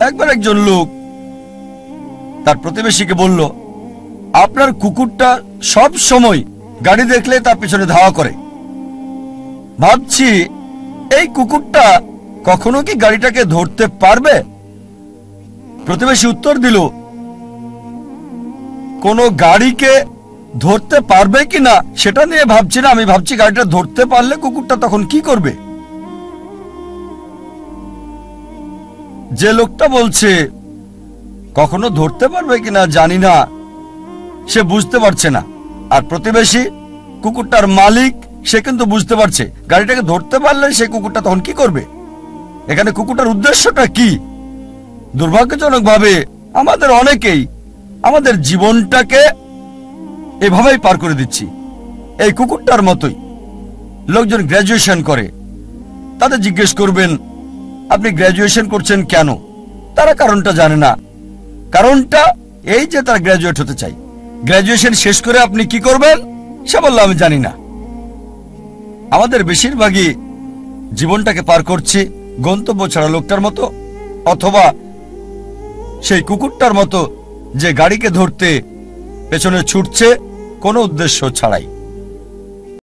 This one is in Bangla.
একবার একজন লোক তার প্রতিবেশীকে বলল, আপনার কুকুরটা সব সময় গাড়ি দেখলে তার পিছনে ধাওয়া করে। ভাবছি এই কুকুরটা কখনো কি গাড়িটাকে ধরতে পারবে? প্রতিবেশী উত্তর দিল, কোনো গাড়িকে ধরতে পারবে কিনা সেটা নিয়ে ভাবছি না, আমি ভাবছি গাড়িটা ধরতে পারলে কুকুরটা তখন কি করবে। যে লোকটা বলছে কখনো ধরতে পারবে কিনা জানি না, সে বুঝতে পারছে না। আর প্রতিবেশী কুকুরটার মালিক, সে কিন্তু বুঝতে পারছে গাড়িটাকে ধরতে পারলে সে কুকুরটা তখন কি করবে। এখানে কুকুরটার উদ্দেশ্যটা কি? দুর্ভাগ্যজনকভাবে আমাদের অনেকেই আমাদের জীবনটাকে এভাবেই পার করে দিচ্ছি, এই কুকুরটার মতোই। লোকজন গ্র্যাজুয়েশন করে, তাদের জিজ্ঞেস করবেন আপনি গ্র্যাজুয়েশন করছেন কেন? তারা কারণটা জানে না। কারণটা এই যে তারা গ্র্যাজুয়েট হতে চায়। গ্র্যাজুয়েশন শেষ করে আপনি কি করবেন সে বলল আমি জানি না। আমাদের বেশিরভাগই জীবনটাকে পার করছি গন্তব্য ছাড়া লোকটার মতো, অথবা সেই কুকুরটার মতো যে গাড়িকে ধরতে পেছনে ছুটছে কোনো উদ্দেশ্য ছাড়াই।